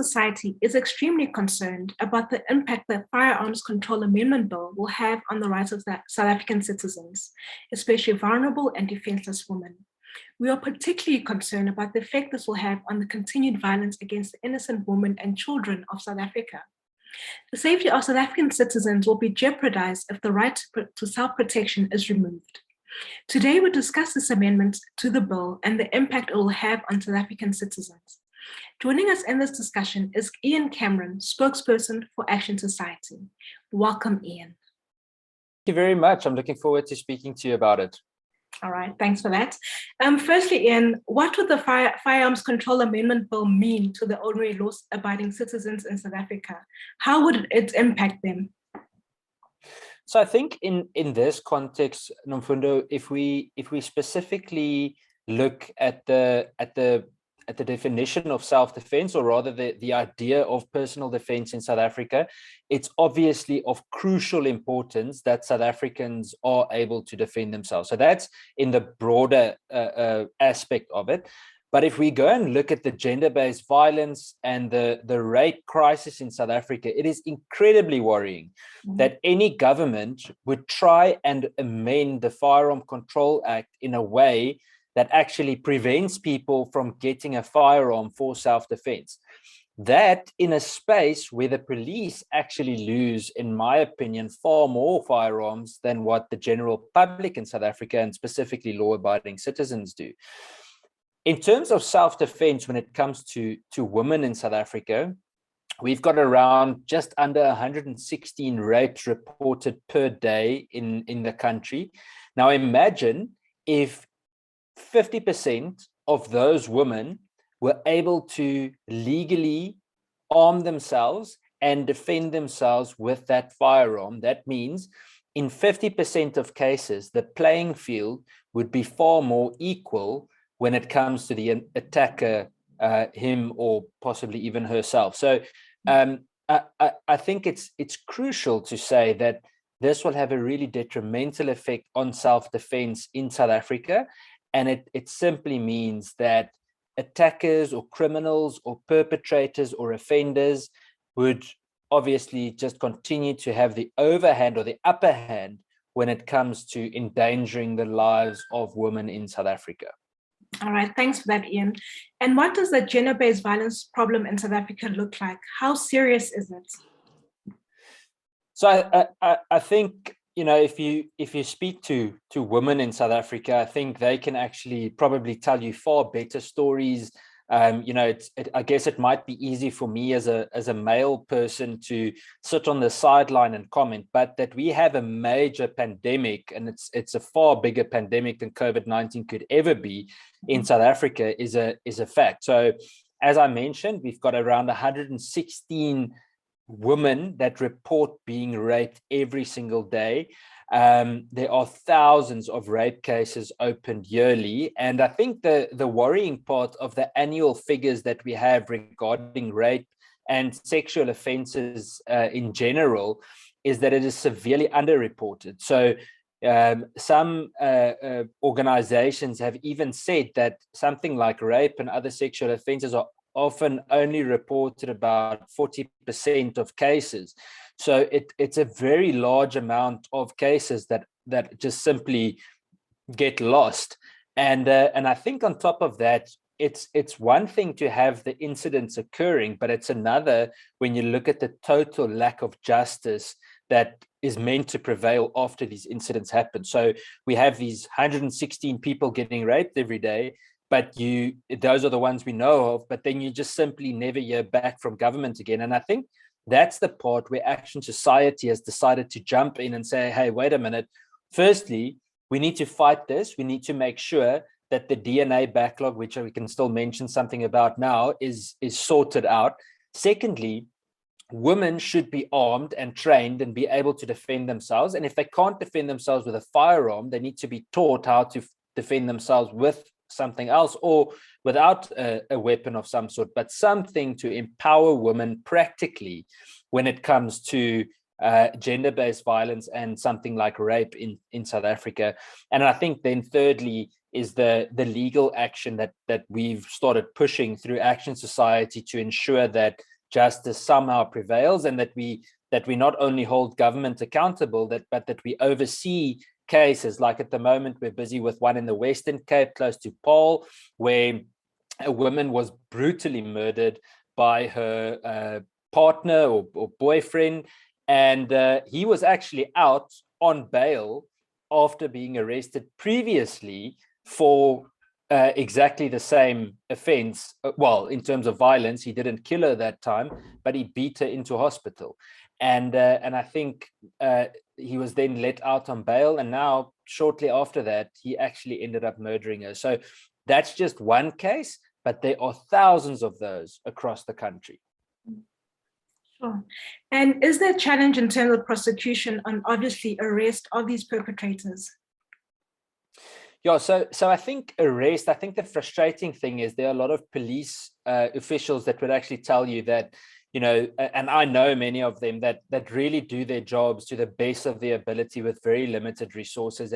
society is extremely concerned about the impact the Firearms Control Amendment Bill will have on the rights of South African citizens, especially vulnerable and defenseless women. We are particularly concerned about the effect this will have on the continued violence against the innocent women and children of South Africa. The safety of South African citizens will be jeopardized if the right to self-protection is removed. Today, we discuss this amendment to the bill and the impact it will have on South African citizens. Joining us in this discussion is Ian Cameron, spokesperson for Action Society. Welcome, Ian. Thank you very much. I'm looking forward to speaking to you about it. All right, thanks for that. Firstly, Ian, what would the Firearms Control Amendment Bill mean to the ordinary law-abiding citizens in South Africa? How would it impact them? So I think in this context, Nomfundo, if we specifically look at the definition of self-defense, or rather the idea of personal defense in South Africa, it's obviously of crucial importance that South Africans are able to defend themselves. So that's in the broader aspect of it. But if we go and look at the gender-based violence and the rape crisis in South Africa, it is incredibly worrying that any government would try and amend the Firearms Control Act in a way that actually prevents people from getting a firearm for self-defense. That in a space where the police actually lose, in my opinion, far more firearms than what the general public in South Africa and specifically law-abiding citizens do. In terms of self-defense, when it comes to women in South Africa, we've got around just under 116 rapes reported per day in the country. Now imagine if 50% of those women were able to legally arm themselves and defend themselves with that firearm. That means in 50% of cases, the playing field would be far more equal when it comes to the attacker, him or possibly even herself. So I think it's crucial to say that this will have a really detrimental effect on self-defense in South Africa. And it simply means that attackers or criminals or perpetrators or offenders would obviously just continue to have the overhand or the upper hand when it comes to endangering the lives of women in South Africa. All right, thanks for that, Ian. And what does the gender-based violence problem in South Africa look like? How serious is it? So I think, you know, if you speak to women in South Africa, I think they can actually probably tell you far better stories. You know, I guess it might be easy for me as a male person to sit on the sideline and comment, but that we have a major pandemic, and it's a far bigger pandemic than COVID-19 could ever be in South Africa is a fact. So as I mentioned, we've got around 116 women that report being raped every single day. There are thousands of rape cases opened yearly. And I think the worrying part of the annual figures that we have regarding rape and sexual offenses in general is that it is severely underreported. So some organizations have even said that something like rape and other sexual offenses are often only reported about 40% of cases. So it's a very large amount of cases that just simply get lost. And I think on top of that, it's one thing to have the incidents occurring, but it's another when you look at the total lack of justice that is meant to prevail after these incidents happen. So we have these 116 people getting raped every day, but those are the ones we know of, but then you just simply never hear back from government again. And I think that's the part where Action Society has decided to jump in and say, hey, wait a minute. Firstly, we need to fight this. We need to make sure that the DNA backlog, which we can still mention something about now, is sorted out. Secondly, women should be armed and trained and be able to defend themselves. And if they can't defend themselves with a firearm, they need to be taught how to defend themselves with something else or without a weapon of some sort, but something to empower women practically when it comes to gender-based violence and something like rape in South Africa. And I think then thirdly is the legal action that we've started pushing through Action Society to ensure that justice somehow prevails, and that we not only hold government accountable, but that we oversee cases. Like at the moment, we're busy with one in the Western Cape, close to Paarl, where a woman was brutally murdered by her partner or boyfriend, and he was actually out on bail after being arrested previously for exactly the same offense. Well, in terms of violence, he didn't kill her that time, but he beat her into hospital. And I think he was then let out on bail, and now shortly after that, he actually ended up murdering her. So that's just one case, but there are thousands of those across the country. Sure. And is there a challenge in terms of prosecution and obviously arrest of these perpetrators? Yeah, so I think the frustrating thing is there are a lot of police officials that would actually tell you that, and I know many of them that really do their jobs to the best of their ability with very limited resources.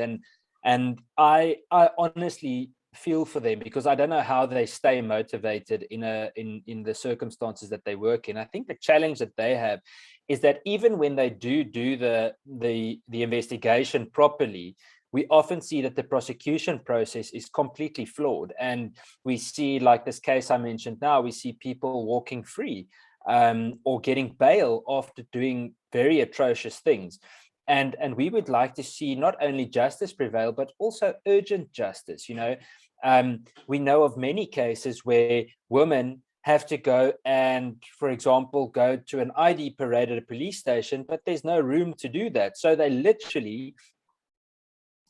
And I honestly feel for them, because I don't know how they stay motivated in the circumstances that they work in. I think the challenge that they have is that even when they do the investigation properly, we often see that the prosecution process is completely flawed. And we see, like this case I mentioned now, we see people walking free or getting bail after doing very atrocious things. And we would like to see not only justice prevail, but also urgent justice. We know of many cases where women have to go and, for example, go to an ID parade at a police station, but there's no room to do that. So they literally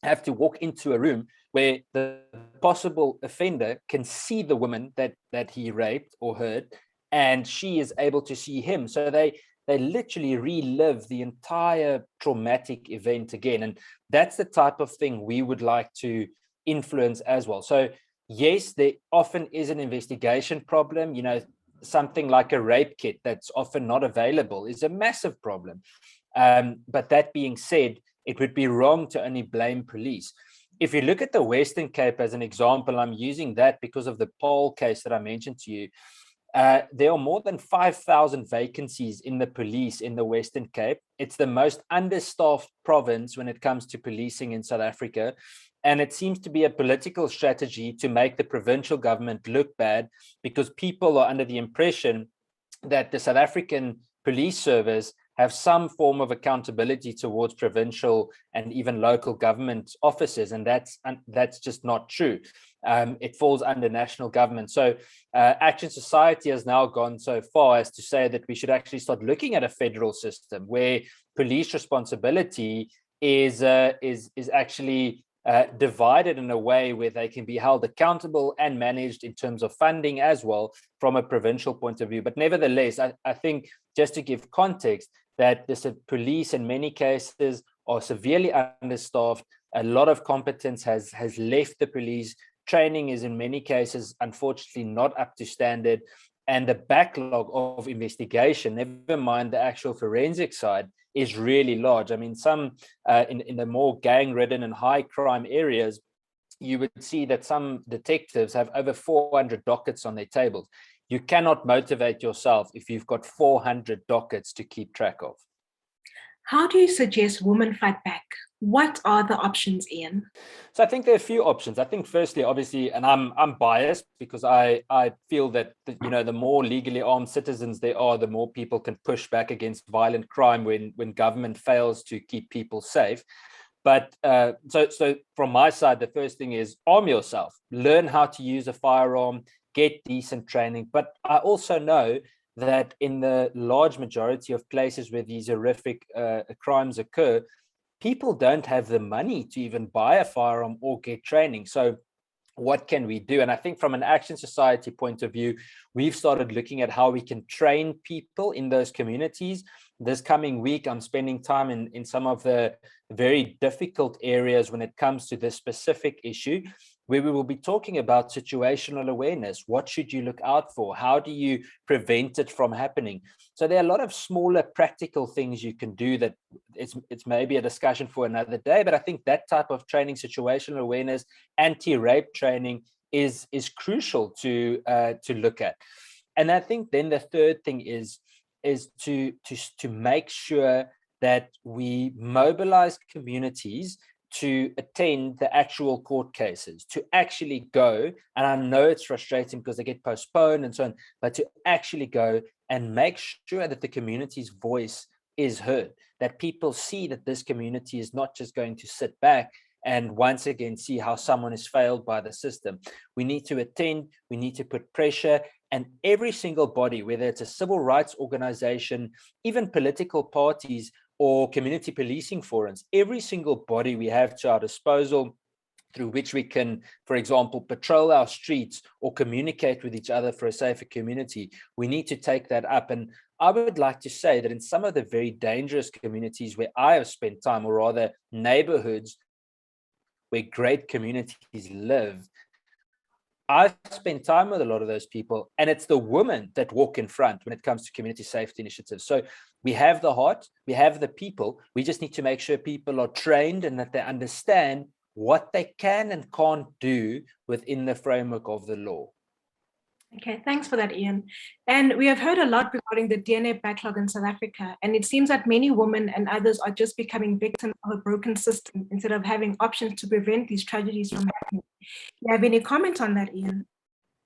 have to walk into a room where the possible offender can see the woman that he raped or hurt, and she is able to see him. So they literally relive the entire traumatic event again. And that's the type of thing we would like to influence as well. So yes, there often is an investigation problem. Something like a rape kit that's often not available is a massive problem. But that being said, it would be wrong to only blame police. If you look at the Western Cape as an example, I'm using that because of the Paarl case that I mentioned to you. There are more than 5,000 vacancies in the police in the Western Cape. It's the most understaffed province when it comes to policing in South Africa. And it seems to be a political strategy to make the provincial government look bad, because people are under the impression that the South African police service have some form of accountability towards provincial and even local government offices, and that's just not true. It falls under national government. So Action Society has now gone so far as to say that we should actually start looking at a federal system where police responsibility is actually divided in a way where they can be held accountable and managed in terms of funding as well from a provincial point of view. But nevertheless, I think, just to give context, that the police in many cases are severely understaffed. A lot of competence has left the police. Training is in many cases, unfortunately, not up to standard. And the backlog of investigation, never mind the actual forensic side, is really large. I mean, some in the more gang-ridden and high crime areas, you would see that some detectives have over 400 dockets on their tables. You cannot motivate yourself if you've got 400 dockets to keep track of. How do you suggest women fight back? What are the options, Ian? So I think there are a few options. I think firstly, obviously, and I'm biased because I feel that the more legally armed citizens there are, the more people can push back against violent crime when government fails to keep people safe. But so from my side, the first thing is arm yourself, learn how to use a firearm, get decent training. But I also know that in the large majority of places where these horrific crimes occur, people don't have the money to even buy a firearm or get training. So what can we do? And I think from an Action Society point of view, we've started looking at how we can train people in those communities. this coming week, I'm spending time in some of the very difficult areas when it comes to this specific issue, where we will be talking about situational awareness. What should you look out for? How do you prevent it from happening? So there are a lot of smaller practical things you can do that it's maybe a discussion for another day, but I think that type of training, situational awareness, anti-rape training is crucial to look at. And I think then the third thing is to make sure that we mobilize communities to attend the actual court cases, to actually go, and I know it's frustrating because they get postponed and so on, but to actually go and make sure that the community's voice is heard, that people see that this community is not just going to sit back and once again see how someone is failed by the system. We need to attend, we need to put pressure, and every single body, whether it's a civil rights organization, even political parties or community policing forums, every single body we have to our disposal through which we can, for example, patrol our streets or communicate with each other for a safer community, we need to take that up. And I would like to say that in some of the very dangerous communities where I have spent time, or rather neighborhoods where great communities live, I spend time with a lot of those people, and it's the women that walk in front when it comes to community safety initiatives. So we have the heart, we have the people, we just need to make sure people are trained and that they understand what they can and can't do within the framework of the law. Okay, thanks for that, Ian. And we have heard a lot regarding the DNA backlog in South Africa, and it seems that many women and others are just becoming victims of a broken system instead of having options to prevent these tragedies from happening. Do you have any comment on that, Ian?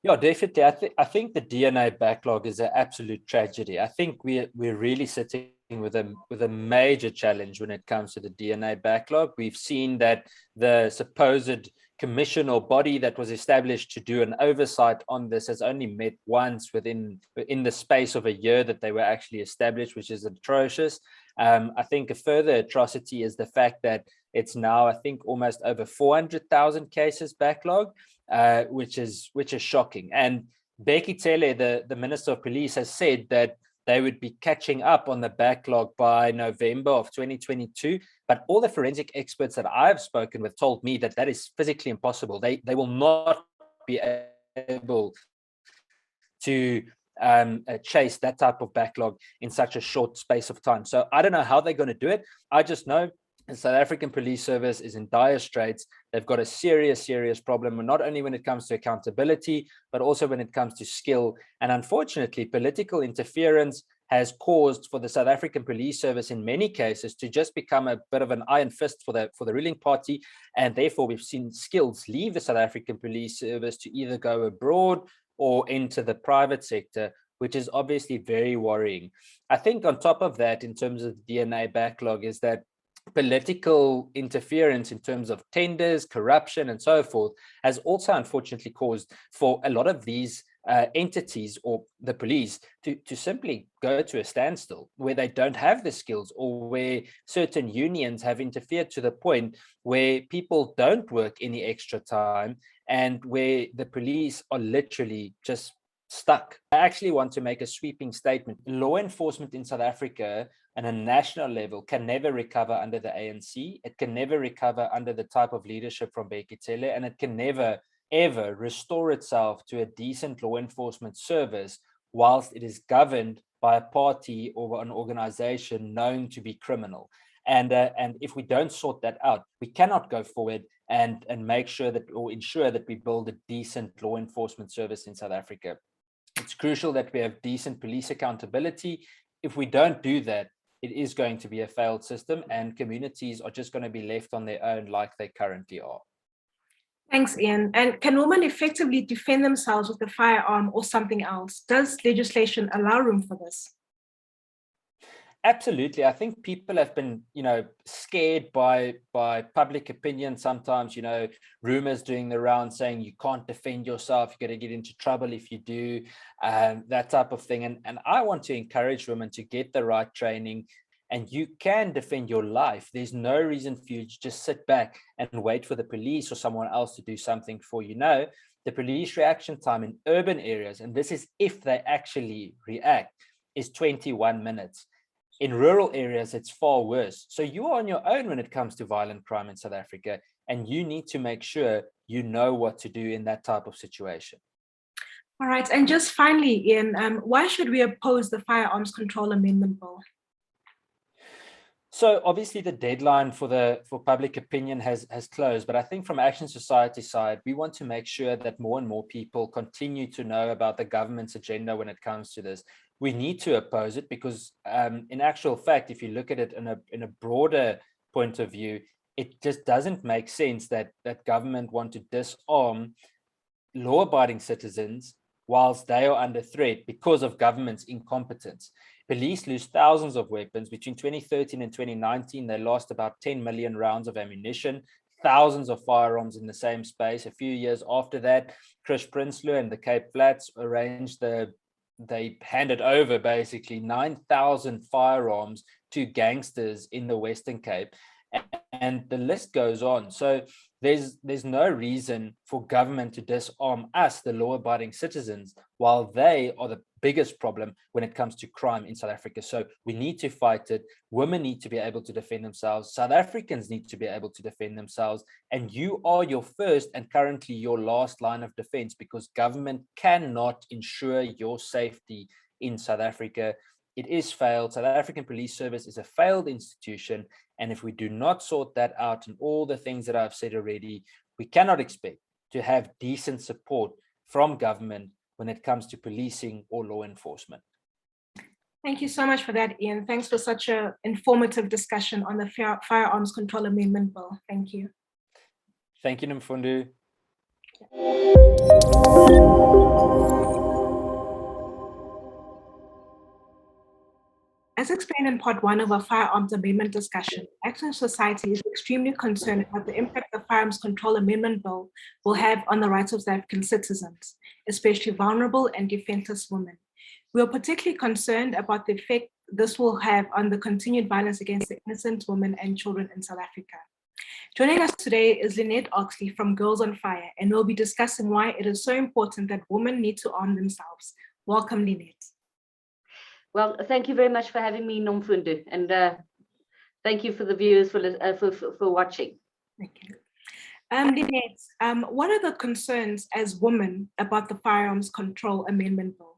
Yeah, definitely. I think the DNA backlog is an absolute tragedy. I think we're really sitting with a major challenge when it comes to the DNA backlog. We've seen that the supposed commission or body that was established to do an oversight on this has only met once within the space of a year that they were actually established, which is atrocious. I think a further atrocity is the fact that it's now, I think, almost over 400,000 cases backlog, which is shocking. And Bheki Cele, the Minister of Police, has said that they would be catching up on the backlog by November of 2022. But all the forensic experts that I've spoken with told me that that is physically impossible. They will not be able to chase that type of backlog in such a short space of time. So I don't know how they're going to do it. I just know the South African Police Service is in dire straits. They've got a serious problem, not only when it comes to accountability, but also when it comes to skill. And unfortunately, political interference has caused for the South African Police Service in many cases to just become a bit of an iron fist for the ruling party. And therefore, we've seen skills leave the South African Police Service to either go abroad or into the private sector, which is obviously very worrying. I think on top of that, in terms of the DNA backlog, is that political interference in terms of tenders, corruption, and so forth has also unfortunately caused for a lot of these entities or the police to simply go to a standstill where they don't have the skills, or where certain unions have interfered to the point where people don't work any extra time and where the police are literally just stuck. I actually want to make a sweeping statement. Law enforcement in South Africa at a national level can never recover under the ANC. It can never recover under the type of leadership from Bheki Cele, and it can never, ever restore itself to a decent law enforcement service whilst it is governed by a party or an organization known to be criminal. And if we don't sort that out, we cannot go forward and make sure that, or ensure that we build a decent law enforcement service in South Africa. It's crucial that we have decent police accountability. If we don't do that, it is going to be a failed system, and communities are just going to be left on their own like they currently are. Thanks, Ian. And can women effectively defend themselves with a firearm or something else? Does legislation allow room for this? Absolutely. I think people have been, scared by public opinion. Sometimes, rumors doing the round saying you can't defend yourself, you're going to get into trouble if you do, that type of thing. And I want to encourage women to get the right training, and you can defend your life. There's no reason for you to just sit back and wait for the police or someone else to do something for you. No, the police reaction time in urban areas, and this is if they actually react, is 21 minutes. In rural areas, it's far worse. So you are on your own when it comes to violent crime in South Africa, and you need to make sure you know what to do in that type of situation. All right, and just finally, Ian, why should we oppose the Firearms Control Amendment Bill? So obviously the deadline for public opinion has closed, but I think from Action Society side, we want to make sure that more and more people continue to know about the government's agenda when it comes to this. We need to oppose it because in actual fact, if you look at it in a broader point of view, it just doesn't make sense that government want to disarm law-abiding citizens whilst they are under threat because of government's incompetence. Police lose thousands of weapons. Between 2013 and 2019, they lost about 10 million rounds of ammunition, thousands of firearms in the same space. A few years after that, Chris Prinsloo and the Cape Flats they handed over basically 9,000 firearms to gangsters in the Western Cape. And the list goes on. So there's no reason for government to disarm us, the law-abiding citizens, while they are the biggest problem when it comes to crime in South Africa. So we need to fight it. Women need to be able to defend themselves. South Africans need to be able to defend themselves. And you are your first and currently your last line of defense, because government cannot ensure your safety in South Africa. It is failed. South African Police Service is a failed institution. And if we do not sort that out and all the things that I've said already, we cannot expect to have decent support from government when it comes to policing or law enforcement. Thank you so much for that, Ian. Thanks for such an informative discussion on the Firearms Control Amendment Bill. Thank you. Thank you, Mfundo. As explained in part 1 of our Firearms Amendment discussion, Action Society is extremely concerned about the impact the Firearms Control Amendment Bill will have on the rights of South African citizens, especially vulnerable and defenseless women. We are particularly concerned about the effect this will have on the continued violence against the innocent women and children in South Africa. Joining us today is Lynette Oxley from Girls on Fire, and we'll be discussing why it is so important that women need to arm themselves. Welcome, Lynette. Well, thank you very much for having me, Nomfundo, and thank you for the viewers for watching. Thank you. Lynette, what are the concerns as women about the Firearms Control Amendment Bill?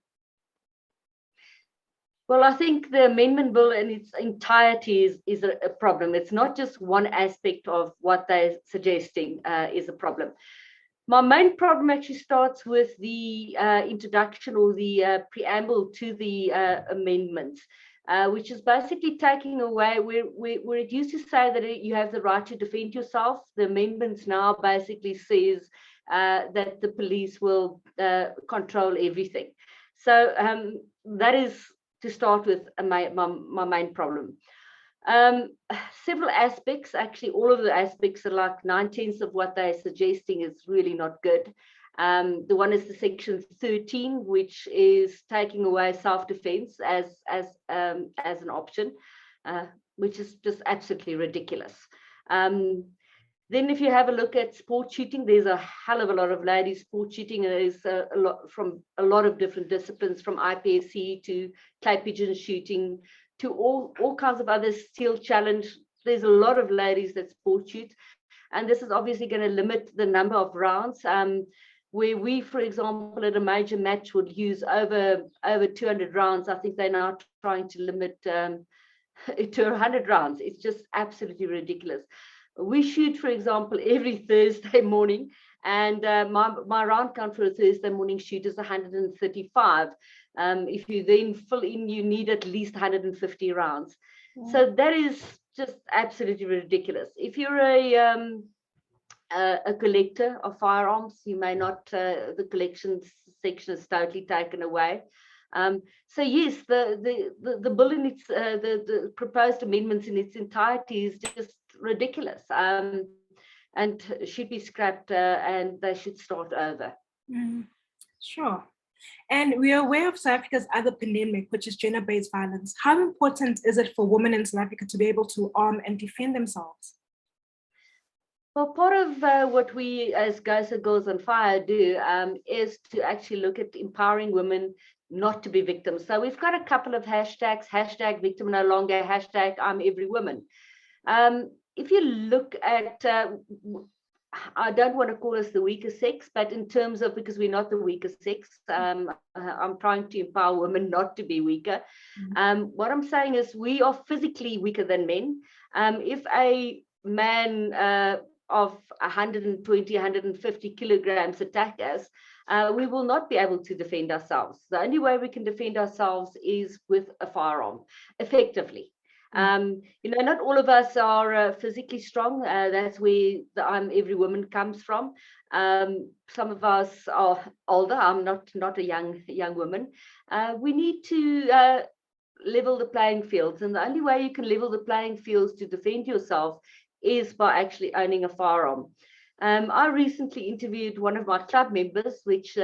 Well, I think the amendment bill in its entirety is a problem. It's not just one aspect of what they're suggesting is a problem. My main problem actually starts with the introduction or the preamble to the amendment, which is basically taking away where it used to say that you have the right to defend yourself. The amendments now basically says that the police will control everything. So that is, to start with, my main problem. Several aspects, actually all of the aspects are like 9/10 of what they're suggesting is really not good. The one is the section 13, which is taking away self-defense as an option, which is just absolutely ridiculous. Then if you have a look at sport shooting, there's a hell of a lot of ladies sport shooting, and there's a lot from a lot of different disciplines, from IPSC to clay pigeon shooting to all kinds of other steel challenge. There's a lot of ladies that sport shoot, and this is obviously going to limit the number of rounds. Where we, for example, at a major match would use over 200 rounds, I think they're now trying to limit to 100 rounds. It's just absolutely ridiculous. We shoot, for example, every Thursday morning, and my round count for a Thursday morning shoot is 135. If you then fill in, you need at least 150 rounds. So that is just absolutely ridiculous. If you're a collector of firearms, you may not, the collections section is totally taken away. So yes, the bill in its the proposed amendments in its entirety is just ridiculous, and should be scrapped, and they should start over. Sure. And we are aware of South Africa's other pandemic, which is gender-based violence. How important is it for women in South Africa to be able to arm and defend themselves? Well, part of what we as Girls on Fire do is to actually look at empowering women, not to be victims. So we've got a couple of hashtags, hashtag victim no longer, hashtag I'm every woman. If you look at, I don't want to call us the weaker sex, but in terms of, because we're not the weaker sex, I'm trying to empower women not to be weaker. What I'm saying is we are physically weaker than men. If a man of 120, 150 kilograms attack us, we will not be able to defend ourselves. The only way we can defend ourselves is with a firearm, effectively. Not all of us are physically strong. That's where the I'm every woman comes from. Some of us are older. I'm not a young woman. We need to level the playing fields, and the only way you can level the playing fields to defend yourself is by actually owning a firearm. I recently interviewed one of my club members, which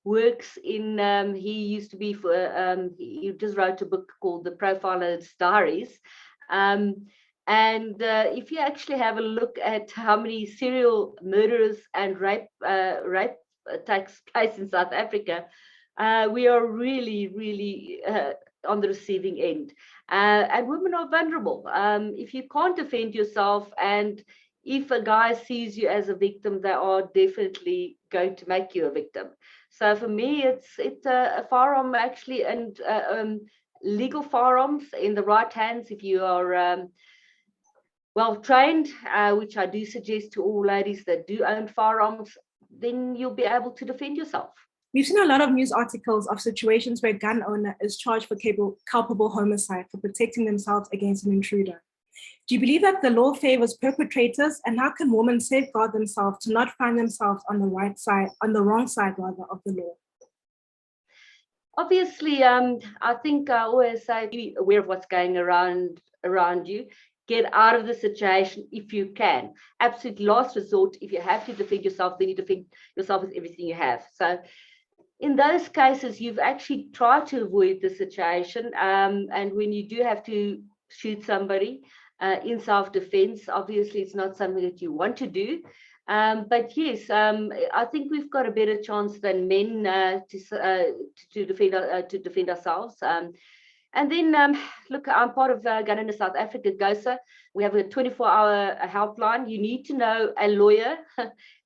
works in, he used to be for, he just wrote a book called The Profiler's Diaries. If you actually have a look at how many serial murderers and rape takes place in South Africa, we are really, really on the receiving end. And women are vulnerable. If you can't defend yourself, and if a guy sees you as a victim, they are definitely going to make you a victim. So for me, it's a firearm actually, and legal firearms in the right hands. If you are well trained, which I do suggest to all ladies that do own firearms, then you'll be able to defend yourself. We've seen a lot of news articles of situations where a gun owner is charged for culpable homicide for protecting themselves against an intruder. Do you believe that the law favors perpetrators, and how can women safeguard themselves to not find themselves on the wrong side rather of the law? Obviously, I think I always say, be aware of what's going around you. Get out of the situation if you can. Absolute last resort, if you have to defend yourself, then you defend yourself with everything you have. So in those cases, you've actually tried to avoid the situation. And when you do have to shoot somebody in self-defense, obviously it's not something that you want to do. But yes, I think we've got a better chance than men to defend ourselves. And then, look, I'm part of Gun in South Africa, GOSA. We have a 24-hour helpline. You need to know a lawyer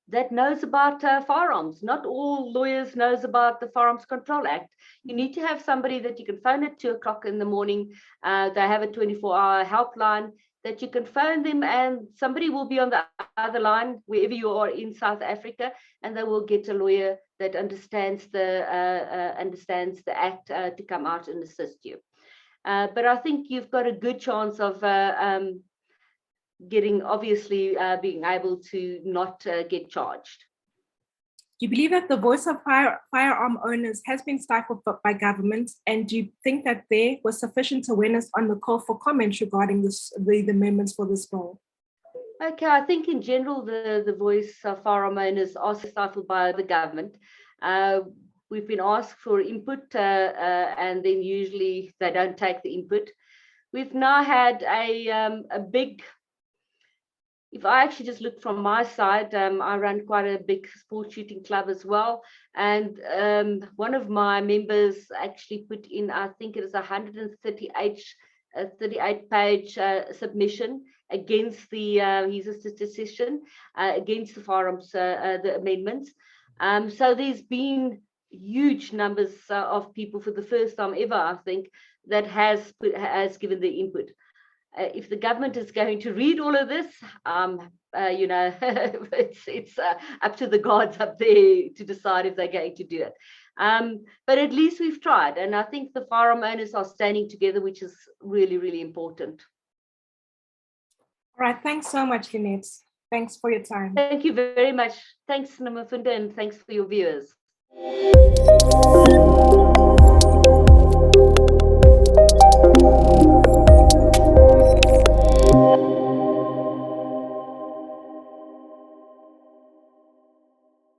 that knows about firearms. Not all lawyers knows about the Firearms Control Act. You need to have somebody that you can phone at 2 o'clock in the morning. They have a 24-hour helpline that you can phone them, and somebody will be on the other line wherever you are in South Africa, and they will get a lawyer that understands the act to come out and assist you. But I think you've got a good chance of being able to not get charged. Do you believe that the voice of firearm owners has been stifled by government? And do you think that there was sufficient awareness on the call for comments regarding the amendments for this bill? Okay, I think in general, the voice of firearm owners are stifled by the government. We've been asked for input, and then usually they don't take the input. We've now had a big, if I actually just look from my side, I run quite a big sports shooting club as well. And one of my members actually put in, I think it is 138-page submission against he's a statistician, against the firearms, the amendments. So there's been huge numbers of people for the first time ever, I think, that has given the input. If the government is going to read all of this, it's up to the gods up there to decide if they're going to do it. But at least we've tried, and I think the firearm owners are standing together, which is really, really important. All right, thanks so much, Lynette. Thanks for your time. Thank you very much. Thanks, Namafunda, and thanks for your viewers.